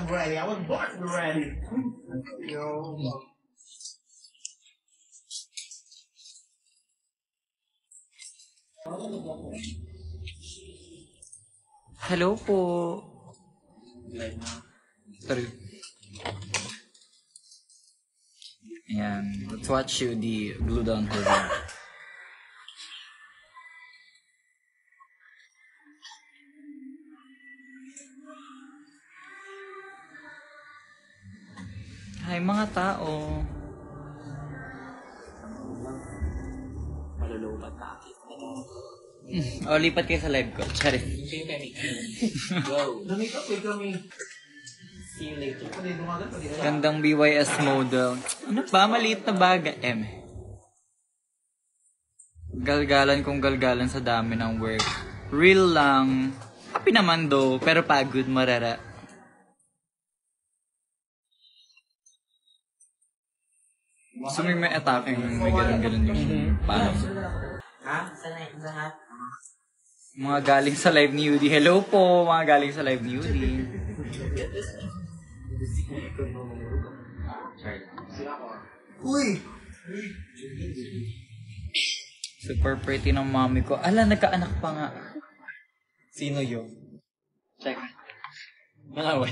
I'm ready. I was born ready. Yo. Hello po. Sorry. Ayan. Let's watch you the glue down her hair. Hi mga tao. Malulupat natin. O, lipat kayo sa live ko. Charis. Go. Lumikap kami. See you later. Gandang BYS model. Ano ba? Maliit na baga. Galgalan kong galgalan sa dami ng work. Real lang. Happy naman do, pero pagod marara. Gusto mo yung may attacking, may ganun-ganun yung paano. Ha? Saan? Mga galing sa live ni Udi. Hello po, mga galing sa live ni Udi. Uy! Super pretty ng mommy ko. Ala, nagkaanak pa nga. Sino yun? Check. Nangaway.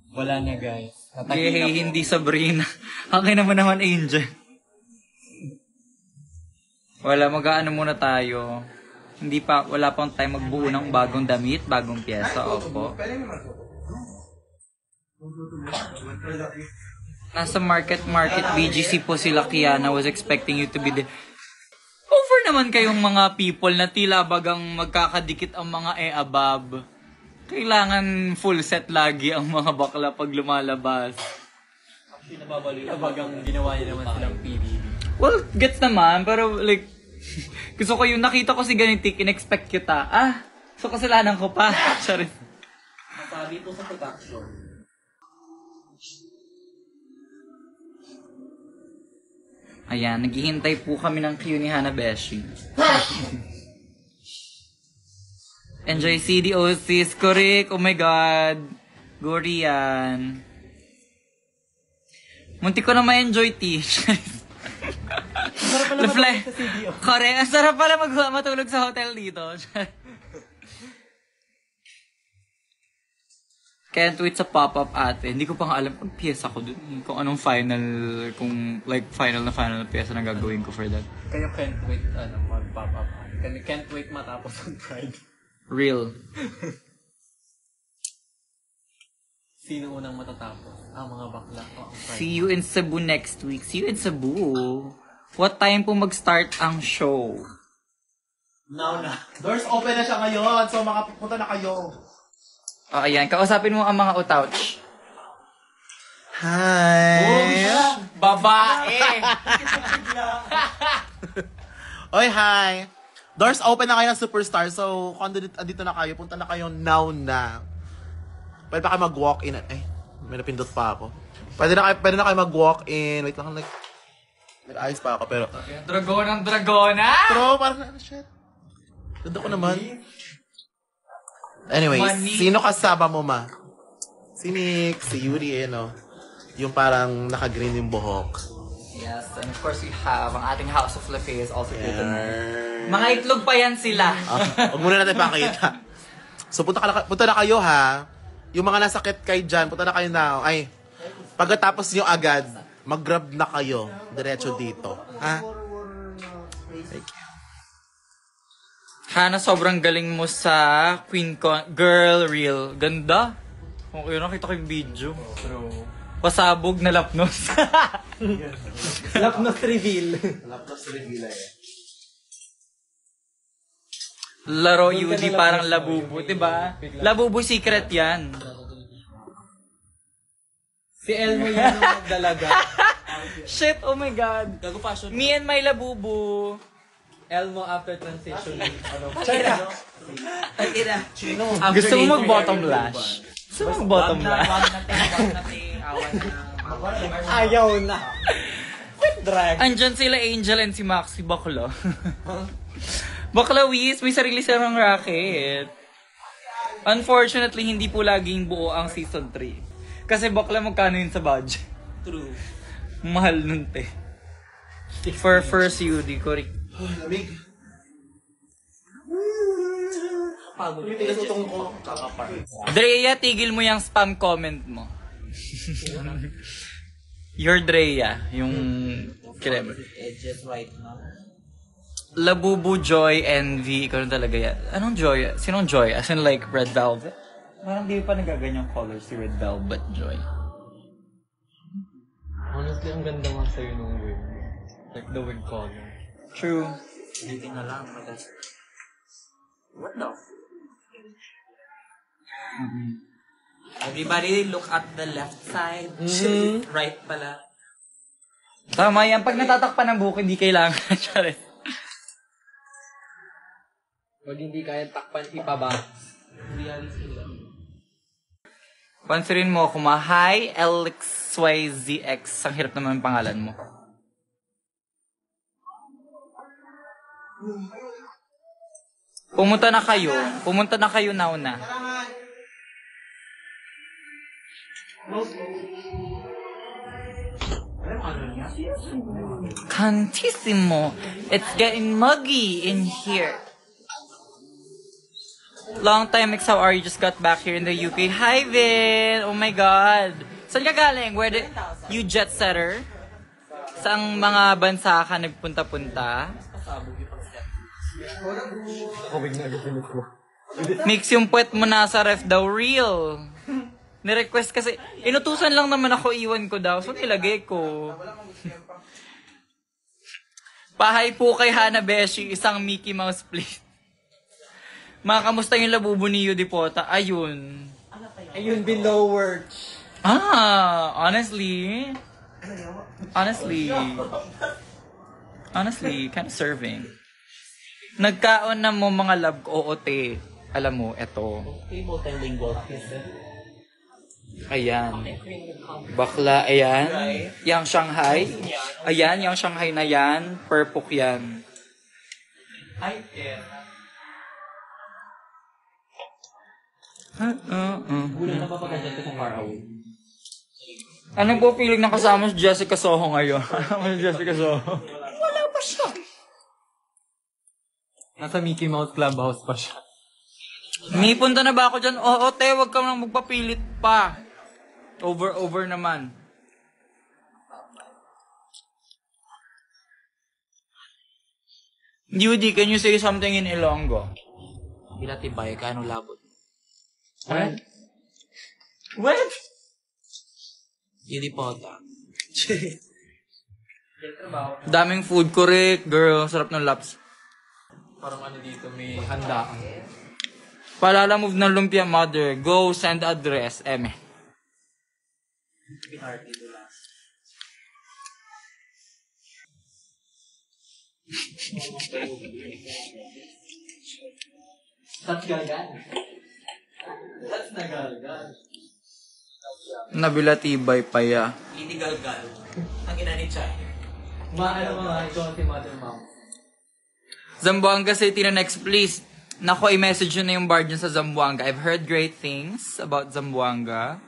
Wala na guys. Yay, hindi Sabrina. Akin naman Angel. Wala, mag-aano muna tayo. Wala pang tayo magbuo ng bagong damit, bagong pyesa. Opo. Nasa market BGC po sila, Kiana. Was expecting you to be there. Over naman kayong mga people na tila bagang magkakadikit ang mga above. Kailangan full set lagi ang mga bakla pag lumalabas. Pinababaliw. Bagang ginawa niya naman silang PBB. Well, gets naman, pero like, gusto ko yung nakita ko si Ganitik, in-expect kita. So kasalanan ko pa. Sorry. Masabi po sa production. Ayan, naghihintay po kami ng cue ni Hanabeshi. Enjoy CDOCs, correct. Oh my God. Gorian. Munti ko na ma-enjoy, Tish. Sarap pala matulog sa CDO. Correct. Ang sarap pala matulog sa hotel dito. Can't wait sa pop-up ate. Hindi ko pa nga alam kung pyesa ko dun. Kung anong final, kung like final na pyesa na gagawin ko for that. Kayo can't wait mag-pop up. Can't wait matapos ang Pride. Real. Sino unang matatapos? Mga bakla. See you in Cebu next week. See you in Cebu. What time po mag-start ang show? Now na. Doors open na siya ngayon, so makapunta na kayo. Ayan. Kausapin mo ang mga utouch. Hi! Babae! Oy, hi! Doors open na kayo ng Superstar, so kung andito na kayo, punta na kayo now na. Pwede pa kayo mag-walk-in. Ay, may napindot pa ako. Pwede na kayo mag-walk-in. Wait lang, like, nag-ayos pa ako, pero... Dragona! Pero, parang, shit. Ganda ko naman. Anyways, sino kasama mo, ma? Si Nick, si Yuri, yung parang naka-green yung buhok. Yes, and of course we have ang ating House of Lefay is also here tonight. Mga itlog pa yan sila. Huwag muna natin pakita. So, punta na kayo, ha? Yung mga nasakit kay Jan, punta na kayo now. Ay, pagkatapos nyo agad, mag-grab na kayo. Diretso dito. Ha? Hana, sobrang galing mo sa Queen Con. Girl, real. Ganda. Kung kayo nakita ko yung video. Pasabog na lapnos. Lapnos reveal. Laptop sa revila eh. Laro Yudi parang labubo, diba? Labubo secret yan. Si Elmo yun yung dalaga. Shit, oh my God. Gago fashion. Me and my labubo. Elmo after transition. China. Gusto mo mag-bottom lash? Gusto mo mag-bottom lash? Ayaw na. Drag. Andyan sila Angel and si Maxi Bakla. Bakla Wiz, may sarili silang racket. Unfortunately, hindi po laging buo ang season 3. Kasi bakla magkano yun sa budget. True. Mahal nun, te. For first UD, correct. Lamig. Pagod. Tigas utong ko. Kakapar. Drea, tigil mo yung spam comment mo. Your Drea, yung krem. Edges right now. Labubu, Joy, Envy, ikaw na talaga yan. Anong Joy? Sinong Joy? As in like Red Velvet? Parang di pa nagaganyang color si Red Velvet, Joy. Honestly, ang ganda nga sa'yo nung wig. Like the wig color. True. Hindi na lang. What the? Everybody look at the left side. Right pala. Tama yan. Pag natatakpan ng buhok, hindi kailangan. Charis. Pag hindi kaya takpan, ipaba. Reality lang. Pansirin mo ako, hi, LXYZX. Ang hirap naman ang pangalan mo. Pumunta na kayo. Pumunta na kayo now na. Cantissimo. It's getting muggy in here. Long time, Mix, how are you? Just got back here in the UK. Hi, Vin! Oh my God! Saan ka galing? Where did you jet setter? Saang mga bansa ka nagpunta-punta? Mix, yung puwet mo nasa ref daw, real. Ni-request kasi, inutusan lang naman ako, iwan ko daw. So, nilagay ko. Pahay po kay Hana Beshi, isang Mickey Mouse, please. Mga kamusta yung labubo ni Yudi Pota? Ayun. Ayun, below work. Honestly, kind of serving. Nagkaon na mo mga love ko, oo, te. Alam mo, eto. Multilingual. Ayan. Bakla, ayan. Yang Shanghai. Ayan, yang Shanghai na yan. Purpok yan. Ay, Gulang na papaganda ko kung far away. Ano po feeling na kasama si Jessica Soho ngayon? Ano si Jessica Soho? Wala pa siya. Nasa Mickey Mouse Clubhouse pa siya. May punta na ba ako dyan? Oo, te, wag ka nang magpapilit pa. Over naman. Judy, can you say something in Ilonggo? Bilatibay, kano labot? What? What? Yudi Pota. Daming food, correct, girl. Sarap ng laps. Parang ano dito, may handaan. Palala move ng Lumpia Mother. Go send address. Eme. That's galgan. That's nagalgan. Nabilatibay pa ya. Hindi galgal. Ang ina ni Chay. Maano mga ito si Mother Mom. Zamboanga City na next, please. Nako, i-message nyo na yung bar dyan sa Zamboanga. I've heard great things about Zamboanga.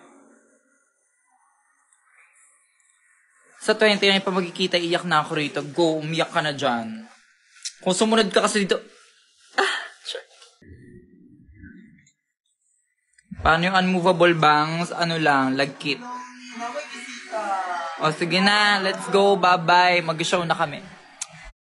Sa 29 pa magkikita, iyak na ako rito. Go, umiyak ka na dyan. Kung sumunod ka kasi dito... Sure. Paano yung unmovable bangs? Ano lang, lagkit. O sige na, let's go, bye-bye. Mag-show na kami.